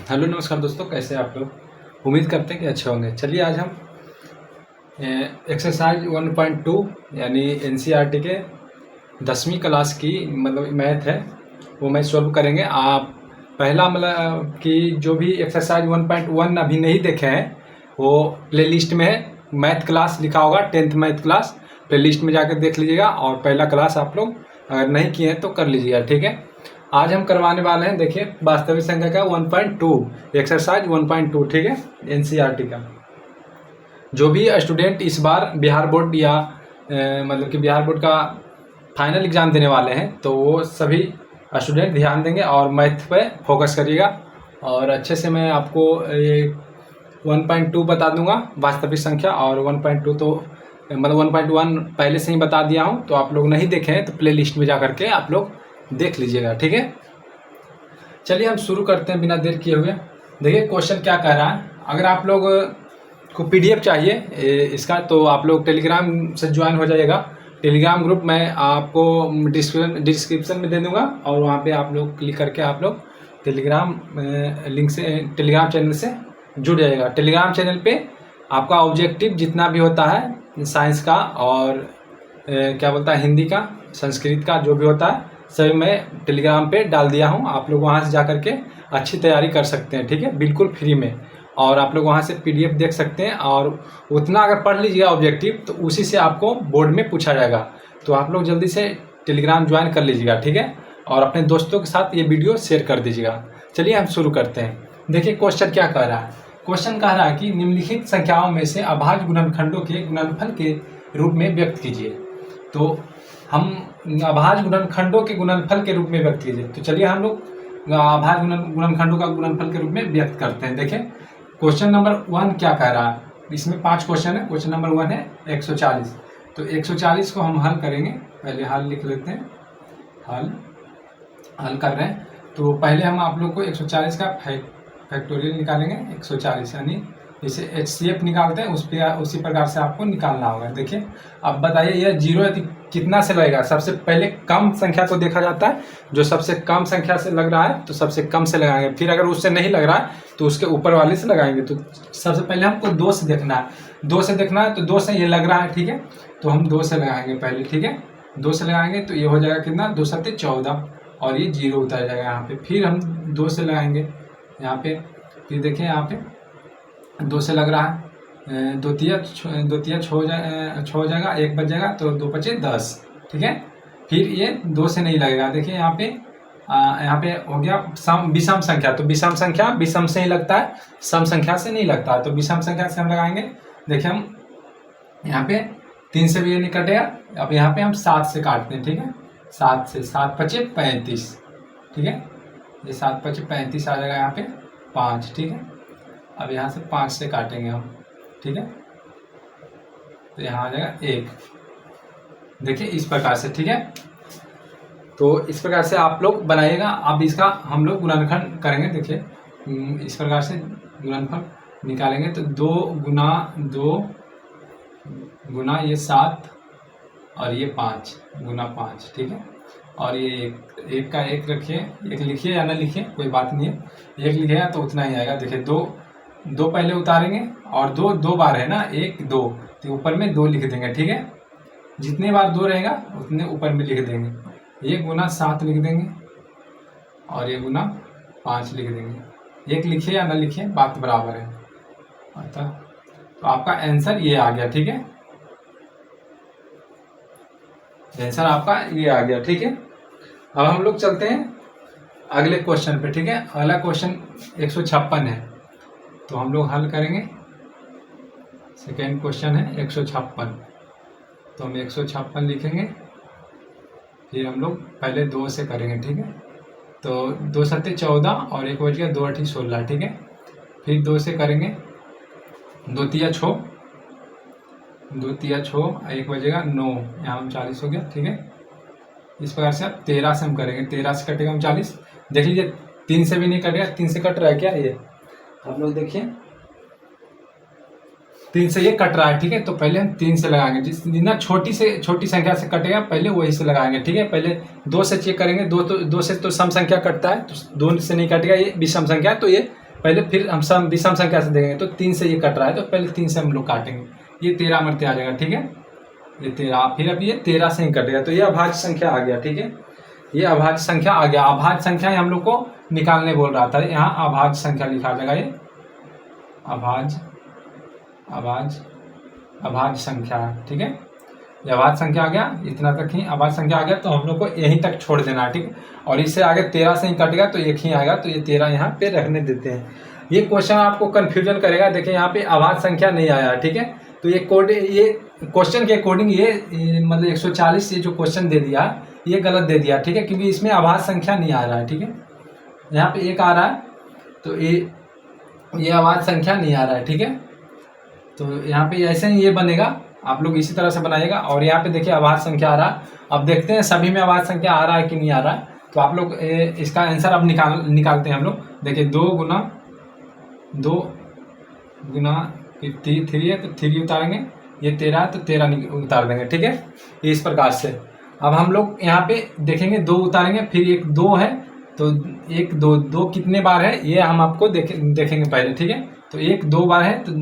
Hello नमस्कार दोस्तों, कैसे हैं आप लोग। उम्मीद करते हैं कि अच्छे होंगे। चलिए आज हम एक्सरसाइज 1.2 यानी एनसीईआरटी के 10वीं क्लास की मतलब मैथ है वो मैं सॉल्व करेंगे। आप पहला मतलब कि जो भी एक्सरसाइज 1.1 अभी नहीं देखे हैं वो प्लेलिस्ट में है। मैथ क्लास लिखा होगा 10th मैथ क्लास, प्लेलिस्ट में जाकर देख लीजिएगा। और पहला क्लास आप लोग अगर नहीं किए हैं तो कर लीजिएगा, ठीक है। आज हम करवाने वाले हैं, देखिए, वास्तविक संख्या का 1.2 एक्सरसाइज 1.2, ठीक है, एनसीईआरटी का। जो भी स्टूडेंट इस बार बिहार बोर्ड या मतलब कि बिहार बोर्ड का फाइनल एग्ज़ाम देने वाले हैं तो वो सभी स्टूडेंट ध्यान देंगे और मैथ पे फोकस करिएगा। और अच्छे से मैं आपको ये 1.2 बता दूंगा वास्तविक संख्या, और 1.2 तो मतलब 1.1 पहले से ही बता दिया हूँ। तो आप लोग नहीं देखे हैं तो प्ले लिस्ट में जा करके आप लोग देख लीजिएगा, ठीक है। चलिए हम शुरू करते हैं बिना देर किए हुए। देखिए क्वेश्चन क्या कह रहा है। अगर आप लोग को पीडीएफ चाहिए इसका तो आप लोग टेलीग्राम से ज्वाइन हो जाइएगा। टेलीग्राम ग्रुप मैं आपको डिस्क्रिप्शन में दे दूंगा और वहाँ पे आप लोग क्लिक करके आप लोग टेलीग्राम लिंक से टेलीग्राम चैनल से जुड़ जाइएगा। टेलीग्राम चैनल पे आपका ऑब्जेक्टिव जितना भी होता है साइंस का और क्या बोलता है हिंदी का, संस्कृत का, जो भी होता है सभी मैं टेलीग्राम पे डाल दिया हूँ। आप लोग वहाँ से जा करके अच्छी तैयारी कर सकते हैं, ठीक है, बिल्कुल फ्री में। और आप लोग वहाँ से पीडीएफ देख सकते हैं और उतना अगर पढ़ लीजिएगा ऑब्जेक्टिव तो उसी से आपको बोर्ड में पूछा जाएगा। तो आप लोग जल्दी से टेलीग्राम ज्वाइन कर लीजिएगा, ठीक है, और अपने दोस्तों के साथ ये वीडियो शेयर कर दीजिएगा। चलिए हम शुरू करते हैं। देखिए क्वेश्चन क्या कह रहा है। क्वेश्चन कह रहा है कि निम्नलिखित संख्याओं में से अभाज्य गुणनखंडों के गुणनफल के रूप में व्यक्त कीजिए। तो हम अभाज्य गुणनखंडों के गुणनफल के रूप में व्यक्त कीजिए। तो चलिए हम लोग अभाज्य गुणनखंडों का गुणनफल के रूप में व्यक्त करते हैं। देखिए क्वेश्चन नंबर 1 क्या कह रहा है। इसमें 5 क्वेश्चन है। क्वेश्चन नंबर 1 है 140। तो 140 को हम हल करेंगे। पहले हल लिख लेते हैं। हल कर रहे हैं तो पहले हम आप लोग को 140 का फैक्टोरियल निकालेंगे। 140 यानी जैसे HCF निकालते हैं उसी प्रकार से आपको निकालना होगा। देखिए अब बताइए यह जीरो कितना से लगेगा। सबसे पहले कम संख्या को देखा जाता है। जो सबसे कम संख्या से लग रहा है तो सबसे कम से लगाएंगे। फिर अगर उससे नहीं लग रहा है तो उसके ऊपर वाले से लगाएंगे। तो सबसे पहले हमको 2 से देखना है। 2 से देखना है तो 2 से ये लग रहा है, ठीक है, तो हम 2 से लगाएंगे पहले, ठीक है। 2 से लगाएंगे तो ये हो जाएगा कितना, 2 सत्ते 14 और ये 0 उतर जाएगा यहाँ पे। फिर हम 2 से लगाएंगे यहाँ पे। फिर देखिए यहाँ पे 2 से लग रहा है, 2 तिया 6 हो जाएगा, 1 बच जाएगा तो 2 बचे 10, ठीक है। फिर ये 2 से नहीं लगेगा। देखिए यहाँ पे हो गया विषम संख्या। तो विषम संख्या विषम से ही लगता है, सम संख्या से नहीं लगता है। तो विषम संख्या से हम लगाएंगे। देखिए हम यहाँ पे 3 से भी ये नहीं कटेगा। अब यहाँ पे हम 7 से काटते हैं, ठीक है। 7 से 7 बचे 35, ठीक है। ये 7 बचे 35 आ जाएगा यहाँ पे 5, ठीक है। अब यहाँ से 5 से काटेंगे हम, ठीक है, तो यहाँ आ जाएगा 1। देखिए इस प्रकार से, ठीक है। तो इस प्रकार से आप लोग बनाइएगा। अब इसका हम लोग गुणनखंड करेंगे। देखिए इस प्रकार से गुणनफल निकालेंगे तो 2 गुना 2 गुना ये 7 और ये 5 गुना 5, ठीक है। और ये 1 का 1 रखिए, 1 लिखिए या ना लिखिए कोई बात नहीं है। 1 लिखेगा तो उतना ही आएगा। देखिए 2 पहले उतारेंगे और 2 बार है ना, 1 2 तो ऊपर में 2 लिख देंगे, ठीक है। जितने बार 2 रहेगा उतने ऊपर में लिख देंगे। ये गुना 7 लिख देंगे और ये गुना 5 लिख देंगे। 1 लिखिए या ना लिखिए बात बराबर है। अतः तो आपका आंसर ये आ गया, ठीक है। आंसर आपका ये आ गया, ठीक है। अब हम लोग चलते हैं अगले क्वेश्चन पे, ठीक है। अगला क्वेश्चन 156 है तो हम लोग हल करेंगे। सेकेंड क्वेश्चन है 156। तो हम 156 लिखेंगे। फिर हम लोग पहले 2 से करेंगे, ठीक है। तो 2 सत्ते 14 और 1 बच गया 2 8 16, ठीक है। फिर 2 से करेंगे, 2 तिया 6, 2 तिया 6, 1 बजेगा 9, यहाँ 39 हो गया, ठीक है। इस प्रकार से अब 13 से हम करेंगे। 13 से कटेगा 39। देख लीजिए 3 से भी नहीं कटेगा। 3 से कट रहा है क्या, ये आप लोग देखिए 3 से ये कट रहा है, ठीक है। तो पहले हम 3 से लगाएंगे। जितना छोटी संख्या से कटेगा पहले वही से लगाएंगे, ठीक है। पहले 2 से चेक करेंगे। 2 से तो सम संख्या कटता है, तो 2 से नहीं कटेगा, ये विषम संख्या है तो ये पहले फिर हम विषम संख्या से देखेंगे तो 3 से ये कट रहा है तो पहले 3 से हम लोग काटेंगे, ये 13 मरते आ जाएगा, ठीक है, ये 13, फिर अब ये 13 से ही कटेगा, तो ये अभाज्य संख्या आ गया, ठीक है, ये अभाज्य संख्या आ गया। अभाज्य संख्या हम लोग को निकालने बोल रहा था, यहाँ अभाज्य संख्या लिखा जाएगा, ये अभाज्य संख्या, ठीक है, ये अभाज्य संख्या आ गया, इतना तक ही अभाज्य संख्या आ गया, तो हम लोग को यहीं तक छोड़ देना है, ठीक है, और इससे आगे 13 से ही कट गया तो एक ही आएगा, तो ये 13 यहाँ पे रखने देते हैं। ये क्वेश्चन आपको कंफ्यूजन करेगा, देखिए यहाँ पे अभाज्य संख्या नहीं आया, ठीक है, तो ये क्वेश्चन के अकॉर्डिंग ये मतलब 140 ये जो क्वेश्चन दे दिया ये गलत दे दिया, ठीक है, क्योंकि इसमें अभाज्य संख्या नहीं आ रहा है, ठीक है, यहाँ पे 1 आ रहा है तो ये अभाज्य संख्या नहीं आ रहा है, ठीक है, तो यहाँ पे ऐसे ही ये बनेगा, आप लोग इसी तरह से बनाइएगा। और यहाँ पे देखिए अभाज्य संख्या आ रहा है, अब देखते हैं सभी में अभाज्य संख्या आ रहा है कि नहीं आ रहा है, तो आप लोग इसका आंसर अब निकालते हैं हम लोग। देखिए 2 गुना 3 है तो 3 उतारेंगे, ये 13 है तो 13 उतार देंगे, ठीक है, इस प्रकार से। अब हम लोग यहाँ पे देखेंगे 2 उतारेंगे, फिर एक 2 है तो 1 2 कितने बार है ये हम आपको देखेंगे पहले, ठीक है, तो 1 2 बार है तो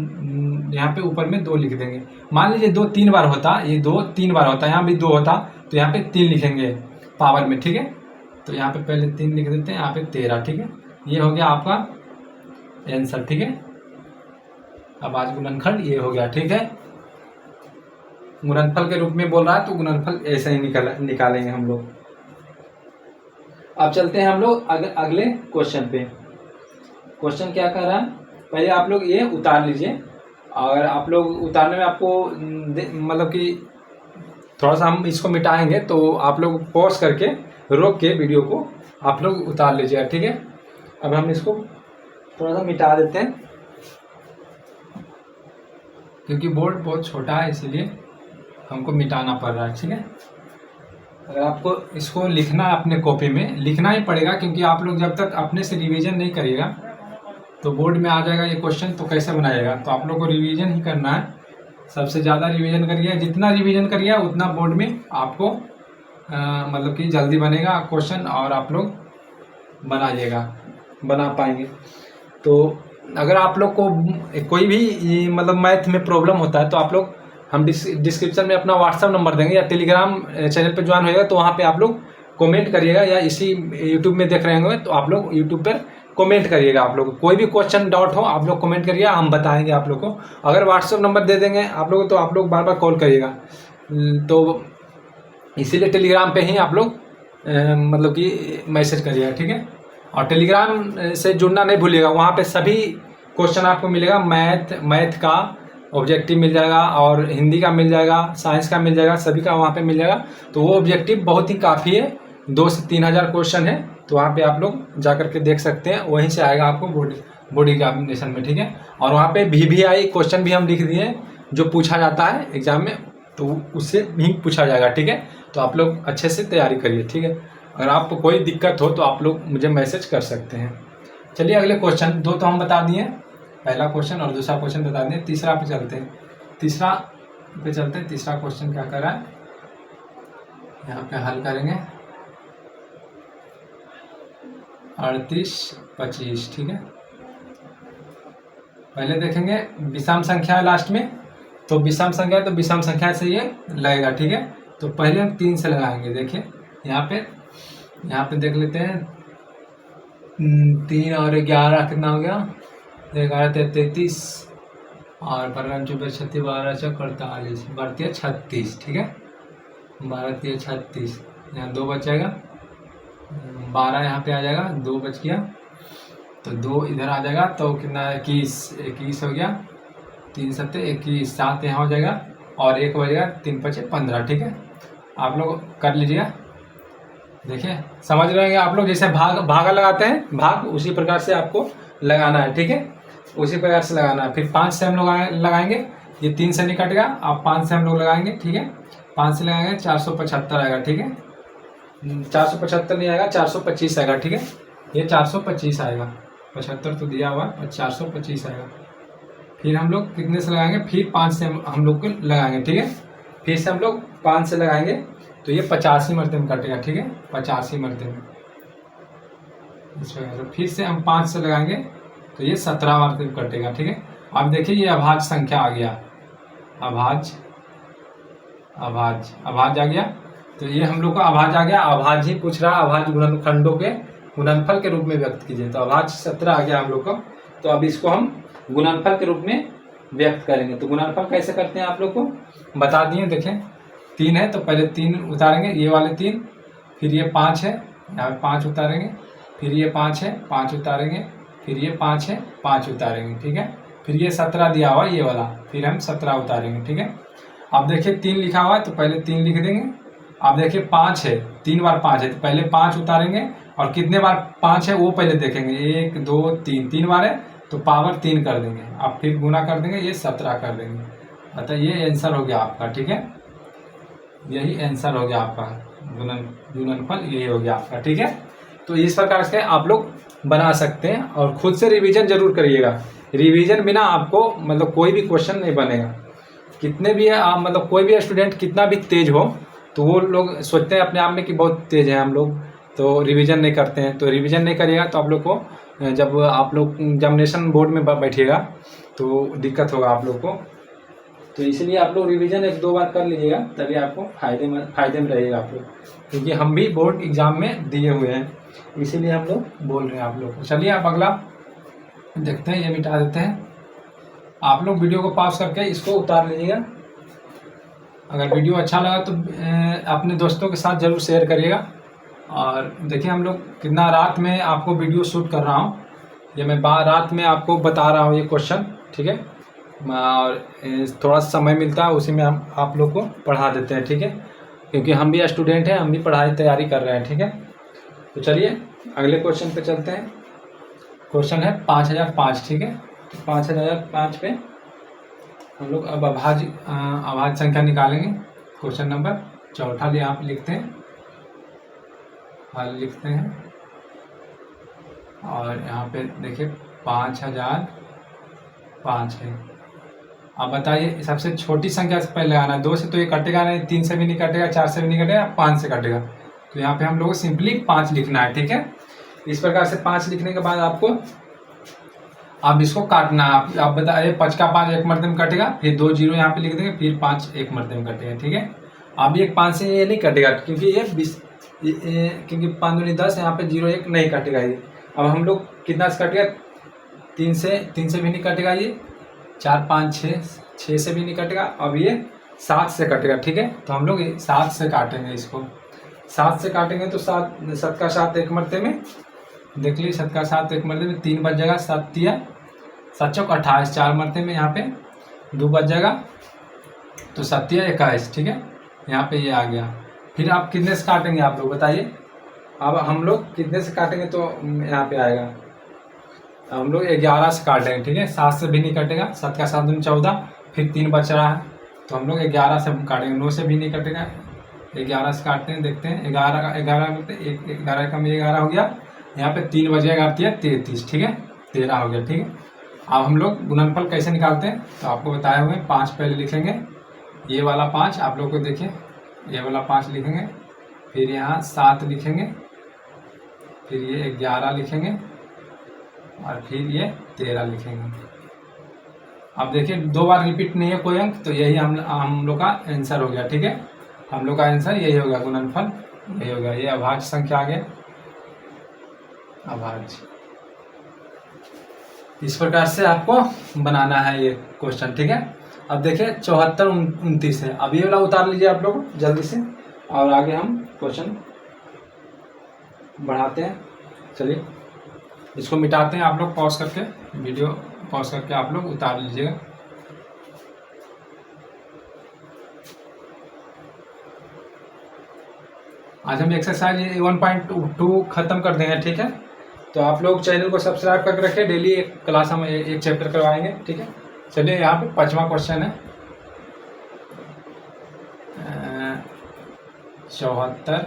यहाँ पे ऊपर में 2 लिख देंगे। मान लीजिए 2 3 बार होता, ये 2 3 बार होता, यहाँ भी 2 होता तो यहाँ पे 3 लिखेंगे पावर में, ठीक है, तो यहाँ पे पहले 3 लिख देते हैं, यहाँ पे 13, ठीक है, ये हो गया आपका आंसर, ठीक है, अभाज्य गुणनखंड ये हो गया, ठीक है, गुणनफल के रूप में बोल रहा है तो गुणनफल ऐसे ही निकालेंगे हम लोग। अब चलते हैं हम लोग अगले क्वेश्चन पे। क्वेश्चन क्या कह रहा है, पहले आप लोग ये उतार लीजिए, और आप लोग उतारने में आपको मतलब कि थोड़ा सा हम इसको मिटाएंगे, तो आप लोग पॉज करके रोक के वीडियो को आप लोग उतार लीजिएगा, ठीक है। अब हम इसको थोड़ा सा मिटा देते हैं क्योंकि बोर्ड बहुत छोटा है इसीलिए हमको मिटाना पड़ रहा है, ठीक है। अगर आपको इसको लिखना है अपने कॉपी में, लिखना ही पड़ेगा क्योंकि आप लोग जब तक अपने से रिवीजन नहीं करिएगा तो बोर्ड में आ जाएगा ये क्वेश्चन, तो कैसे बनाएगा, तो आप लोग को रिवीजन ही करना है, सबसे ज़्यादा रिवीजन करिए, जितना रिवीजन करिए उतना बोर्ड में आपको मतलब कि जल्दी बनेगा क्वेश्चन और आप लोग बना पाएंगे। तो अगर आप लोग को कोई भी मतलब मैथ में प्रॉब्लम होता है तो आप लोग, हम डिस्क्रिप्शन में अपना व्हाट्सअप नंबर देंगे या टेलीग्राम चैनल पे ज्वाइन होएगा तो वहाँ पे आप लोग कमेंट करिएगा, या इसी यूट्यूब में देख रहे होंगे तो आप लोग यूट्यूब पर कमेंट करिएगा। आप लोग कोई भी क्वेश्चन डाउट हो आप लोग कमेंट करिएगा, हम बताएंगे आप लोग को। अगर व्हाट्सअप नंबर दे देंगे आप लोग तो आप लोग बार बार कॉल करिएगा, तो इसीलिए टेलीग्राम पे ही आप लोग मतलब कि मैसेज करिएगा, ठीक है। और टेलीग्राम से जुड़ना नहीं भूलिएगा, वहाँ पे सभी क्वेश्चन आपको मिलेगा, मैथ का ऑब्जेक्टिव मिल जाएगा और हिंदी का मिल जाएगा, साइंस का मिल जाएगा, सभी का वहाँ पे मिल जाएगा। तो वो ऑब्जेक्टिव बहुत ही काफ़ी है, 2 से 3 हज़ार क्वेश्चन है, तो वहाँ पे आप लोग जा करके देख सकते हैं, वहीं से आएगा आपको बॉडी एग्जामिनेशन में, ठीक है। और वहाँ पे VVI क्वेश्चन भी हम लिख दिए जो पूछा जाता है एग्जाम में, तो उससे भी पूछा जाएगा, ठीक है। तो आप लोग अच्छे से तैयारी करिए, ठीक है। अगर आपको कोई दिक्कत हो तो आप लोग मुझे मैसेज कर सकते हैं। चलिए अगले क्वेश्चन, 2 तो हम बता दिए, पहला क्वेश्चन और दूसरा क्वेश्चन बता दिए, तीसरा पे चलते हैं। तीसरा क्वेश्चन क्या कर रहा है, यहाँ पे हल करेंगे 38 25, ठीक है। पहले देखेंगे विषम संख्या है लास्ट में, तो विषम संख्या है तो विषम संख्या से ये लगेगा, ठीक है। तो पहले हम 3 से लगाएंगे, देखिए यहाँ पे देख लेते हैं, 3 और 11 कितना हो गया, 11 33 और 12 24 36 12 4 48 12 36, ठीक है, 12 36, यहाँ 2 बच जाएगा, 12 यहाँ पे आ जाएगा, 2 बच गया तो 2 इधर आ जाएगा, तो कितना 21 हो गया, 3 7 21, 7 यहाँ हो जाएगा और 1 बजेगा, 3 5 15, ठीक है। आप लोग कर लीजिएगा, देखिए समझ रहे हैं आप लोग, जैसे भागा लगाते हैं भाग, उसी प्रकार से आपको लगाना है, ठीक है, उसी प्रकार से लगाना है। फिर 5 से हम लोग लगाएंगे, ये 3 से नहीं कटेगा, अब 5 से हम लोग लगाएंगे, ठीक है, 5 से लगाएंगे 475 आएगा, ठीक है, 475 नहीं आएगा, 425 आएगा, ठीक है, ये 425 आएगा, 75 तो दिया हुआ है, 425 आएगा। फिर हम लोग कितने से लगाएंगे, फिर 5 से हम लोग को लगाएंगे, ठीक है, फिर से हम लोग 5 से लगाएंगे तो ये 85 मरते में कटेगा, ठीक है, 85 मरते में इस प्रकार से। फिर से हम 5 से लगाएंगे तो ये 17 बार से कटेगा। ठीक है, अब देखिए ये अभाज्य संख्या आ गया, अभाज्य आ गया। तो ये हम लोग का अभाज्य आ गया। अभाज्य ही पूछ रहा, अभाज्य गुणनखंडों के गुणनफल के रूप में व्यक्त कीजिए। तो अभाज्य 17 आ गया हम लोग को। तो अब इसको हम गुणनफल के रूप में व्यक्त करेंगे। तो गुणनफल कैसे करते हैं आप लोग को बता दिए। देखें 3 है तो पहले 3 उतारेंगे, ये वाले 3, फिर ये 5 है, यहाँ पे 5 उतारेंगे, फिर ये 5 है, 5 उतारेंगे, फिर ये 5 है, 5 उतारेंगे। ठीक है, फिर ये 17 दिया हुआ ये वाला, फिर हम 17 उतारेंगे। ठीक है, अब देखिए 3 लिखा हुआ है तो पहले 3 लिख देंगे। अब देखिए 5 है, 3 बार 5 है तो पहले 5 उतारेंगे, और कितने बार 5 है वो पहले देखेंगे। 1 2 3, 3 बार है तो पावर 3 कर देंगे, अब फिर गुना कर देंगे, ये 17 कर देंगे। अतः ये आंसर हो गया आपका। ठीक है, यही आंसर हो गया आपका, गुणनफल यही हो गया आपका। ठीक है, तो इस प्रकार से आप लोग बना सकते हैं, और खुद से रिवीजन जरूर करिएगा। रिवीजन बिना आपको मतलब कोई भी क्वेश्चन नहीं बनेगा। कितने भी आप मतलब कोई भी स्टूडेंट कितना भी तेज हो तो वो लोग सोचते हैं अपने आप में कि बहुत तेज है हम लोग, तो रिवीजन नहीं करते हैं। तो रिवीजन नहीं करिएगा तो आप लोग को जब आप लोग एग्जामिनेशन बोर्ड में बैठिएगा तो दिक्कत होगा आप लोग को। तो इसलिए आप लोग रिवीजन 1-2 बार कर लीजिएगा, तभी आपको फायदे में रहेगा आप लोग, क्योंकि हम भी बोर्ड एग्जाम में दिए हुए हैं, इसीलिए हम लोग बोल रहे हैं आप लोग को। चलिए आप अगला देखते हैं, ये मिटा देते हैं। आप लोग वीडियो को पॉज करके इसको उतार लीजिएगा। अगर वीडियो अच्छा लगा तो अपने दोस्तों के साथ ज़रूर शेयर करिएगा। और देखिए हम लोग कितना रात में आपको वीडियो शूट कर रहा हूँ, ये मैं रात में आपको बता रहा हूँ ये क्वेश्चन। ठीक है, और थोड़ा समय मिलता है उसी में हम आप लोग को पढ़ा देते हैं। ठीक है, क्योंकि हम भी स्टूडेंट हैं, हम भी पढ़ाई तैयारी कर रहे हैं। ठीक है, तो चलिए अगले क्वेश्चन पे चलते हैं। क्वेश्चन है 5005। ठीक है, तो 5005 पे हम लोग अब अभाज्य संख्या निकालेंगे। क्वेश्चन नंबर 4 यहाँ पे लिखते हैं, हल लिखते हैं, और यहाँ पे देखिए 5005 है। अब बताइए सबसे छोटी संख्या से पहले लगाना है। 2 से तो ये कटेगा नहीं, 3 से भी नहीं कटेगा, 4 से भी नहीं कटेगा, 5 से कटेगा। तो यहाँ पे हम लोग को सिंपली 5 लिखना है। ठीक है, इस प्रकार से 5 लिखने के बाद आपको अब इसको काटना है। आप बताइए 5 का 5 एक मरते में कटेगा, फिर 2 0 यहाँ पे लिख देंगे, फिर 5 एक मरते में कटेगा। ठीक है, अब ये 5 से ये नहीं कटेगा क्योंकि ये 20, क्योंकि 5 दूनी 10, यहाँ पे 0 1 नहीं कटेगा ये। अब हम लोग कितना से कटेगा, 3 से भी नहीं कटेगा, ये 4 5 6 से भी नहीं कटेगा। अब ये 7 से कटेगा। ठीक है, तो हम लोग 7 से काटेंगे इसको। 7 से काटेंगे तो 7 का 7 एक मरते में, देख लीजिए 7 का 7 एक मरते में 3 बच जाएगा, 7 तिया 7 चौक 28, 4 मरते में यहाँ पे 2 बच जाएगा, तो 7 तिया 21। ठीक है, यहाँ पे ये आ गया। फिर आप कितने से काटेंगे आप लोग बताइए। अब हम लोग कितने से काटेंगे तो यहाँ पे आएगा, हम लोग 11 से काटेंगे। ठीक है, 7 से भी नहीं कटेगा, 7 का 7 दूनी 14, फिर 3 बच रहा है तो हम लोग 11 से काटेंगे। 9 से भी नहीं कटेगा, 11 से काटते हैं, देखते हैं 11 मिलते, 11 का 11 हो गया, यहाँ पे 3 बजेगा 33। ठीक है, 13 हो गया। ठीक है, अब हम लोग गुणनफल कैसे निकालते हैं तो आपको बताए हुए 5 पहले लिखेंगे, ये वाला 5 आप लोग को देखिए, ये वाला 5 लिखेंगे, फिर यहाँ 7 लिखेंगे, फिर ये 11 लिखेंगे, और फिर ये 13 लिखेंगे। अब देखिए 2 बार रिपीट नहीं है कोई अंक, तो यही हम लोग का आंसर हो गया। ठीक है, हम लोग का आंसर यही होगा, गुणनफल यही होगा। ये अभाज्य संख्या आ गया, अभाज्य। इस प्रकार से आपको बनाना है ये क्वेश्चन। ठीक है, अब देखिए 74 29 है। अब ये वाला उतार लीजिए आप लोग जल्दी से, और आगे हम क्वेश्चन बढ़ाते हैं। चलिए इसको मिटाते हैं, आप लोग पॉज करके वीडियो पॉज करके आप लोग उतार लीजिएगा। आज हम एक्सरसाइज 1.2 खत्म कर देंगे। ठीक है, तो आप लोग चैनल को सब्सक्राइब करके रखें, डेली एक क्लास हम एक चैप्टर करवाएंगे। ठीक है, चलिए यहाँ पे 5वां क्वेश्चन है 74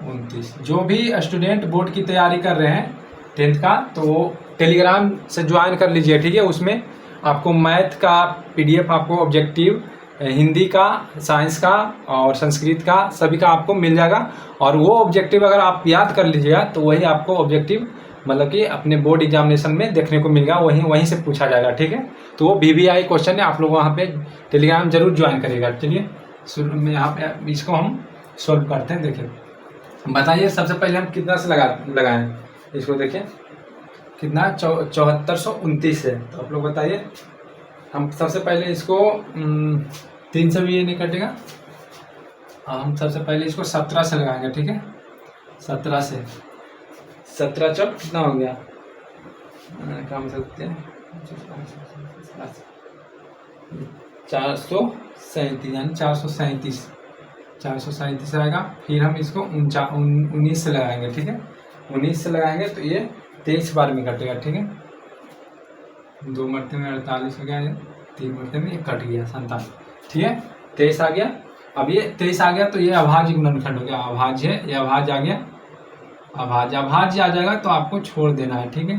29। जो भी स्टूडेंट बोर्ड की तैयारी कर रहे हैं 10th का, तो वो टेलीग्राम से ज्वाइन कर लीजिए। ठीक है, उसमें आपको मैथ का PDF, आपको ऑब्जेक्टिव, हिंदी का, साइंस का और संस्कृत का सभी का आपको मिल जाएगा। और वो ऑब्जेक्टिव अगर आप याद कर लीजिएगा तो वही आपको ऑब्जेक्टिव मतलब कि अपने बोर्ड एग्जामिनेशन में देखने को मिलेगा, वहीं से पूछा जाएगा, ठीक है। तो वो VVI क्वेश्चन है, आप लोग वहाँ पे टेलीग्राम जरूर ज्वाइन करिएगा। चलिए शुरू में यहाँ पे इसको हम सॉल्व करते हैं। देखिए बताइए सबसे पहले हम कितना से लगाएं इसको। देखिए कितना 7429 है। तो आप लोग बताइए, हम सबसे पहले इसको 3 से भी ये नहीं कटेगा, हम सबसे पहले इसको 17 से लगाएंगे, ठीक है। 17 से 17 चौक कितना हो गया, काम सकते हैं 437 यानी 437 आएगा। फिर हम इसको 19 से लगाएंगे, ठीक है। 19 से लगाएंगे तो ये 23 बार में कटेगा, ठीक है। 2 मरते में 48 हो गया, 3 मरते में ये कट गया 57, ठीक है। 23 आ गया। अब ये 23 आ गया तो ये अभाज्य गुणनखंड हो गया, अभाज्य है, ये अभाज्य आ गया। अभाज्य आ जाएगा तो आपको छोड़ देना है, ठीक है।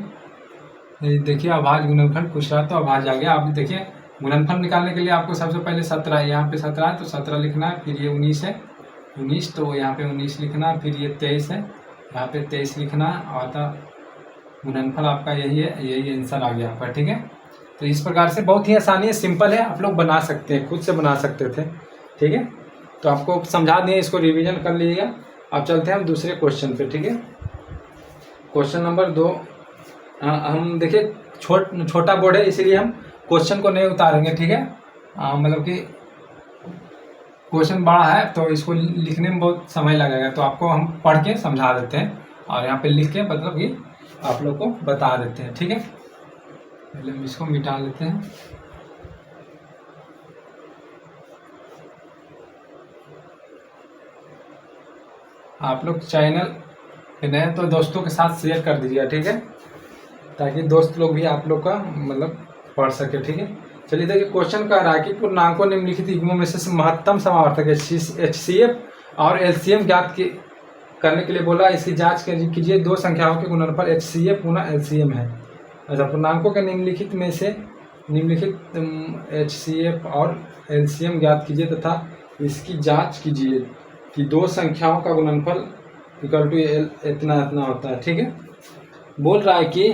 देखिए अभाज्य गुणनखंड पूछ रहा तो अभाज्य आ गया। अब देखिए गुणनफल निकालने के लिए आपको सबसे पहले 17 है, यहाँ पे 17 है तो 17 लिखना है। फिर ये 19 है, 19 तो यहाँ पे 19 लिखना है। फिर ये 23 है, यहाँ पे 23 लिखना है। और गुणनफल आपका यही है, यही आंसर आ गया आपका, ठीक है। तो इस प्रकार से बहुत ही आसानी है, सिंपल है, आप लोग बना सकते हैं, खुद से बना सकते थे, ठीक है। तो आपको समझा दिए, इसको रिवीजन कर लीजिएगा। अब चलते हैं हम दूसरे क्वेश्चन पे, ठीक है। क्वेश्चन नंबर 2, हम देखिए छोटा बोर्ड है इसीलिए हम क्वेश्चन को नहीं उतारेंगे, ठीक है। मतलब कि क्वेश्चन बड़ा है तो इसको लिखने में बहुत समय लगेगा, तो आपको हम पढ़ के समझा देते हैं और यहाँ पे लिख के मतलब कि आप लोग को बता देते हैं, ठीक है। पहले हम इसको मिटा लेते हैं। आप लोग चैनल पे नए तो दोस्तों के साथ शेयर कर दीजिएगा, ठीक है, ताकि दोस्त लोग भी आप लोग का मतलब पढ़ सके, ठीक है। चलिए देखिए क्वेश्चन कह रहा है कि पूर्णांकों निम्नलिखित युग्मों में से महत्तम समावर्तक HCF और LCM ज्ञात करने के लिए बोला। इसकी जांच कीजिए, दो संख्याओं के गुणनफल HCF गुना LCM है। अच्छा, पूर्णांकों के निम्नलिखित में से HCF और LCM ज्ञात कीजिए तथा इसकी जांच कीजिए कि दो संख्याओं का गुणनफल इक्वल टू इतना इतना होता है, ठीक है। बोल रहा है कि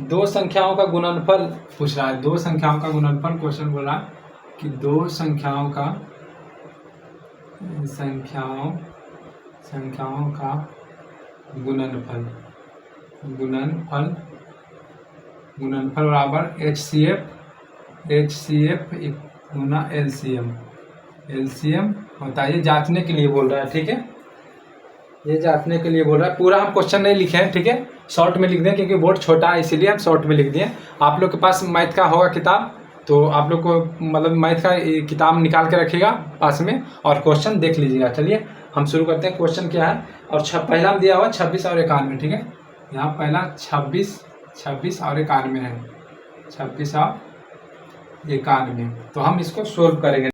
दो संख्याओं का गुणनफल पूछ रहा है, दो संख्याओं का गुणनफल क्वेश्चन बोल रहा है कि दो संख्याओं का गुणनफल बराबर HCF गुना LCM होता है। ये जांचने के लिए बोल रहा है, ठीक है, ये जांचने के लिए बोल रहा है। पूरा हम क्वेश्चन नहीं लिखे हैं, ठीक है, शॉर्ट में लिख दें क्योंकि बोर्ड छोटा है इसीलिए हम शॉर्ट में लिख दिए। आप लोग के पास मैथ का होगा किताब तो आप लोग को मतलब मैथ का किताब निकाल के रखिएगा पास में और क्वेश्चन देख लीजिएगा। चलिए हम शुरू करते हैं। क्वेश्चन क्या है, और पहला हम दिया हुआ 26 और 91, ठीक है। यहाँ पहला 26 और 91 है, 26 और 91। तो हम इसको सोल्व करेंगे।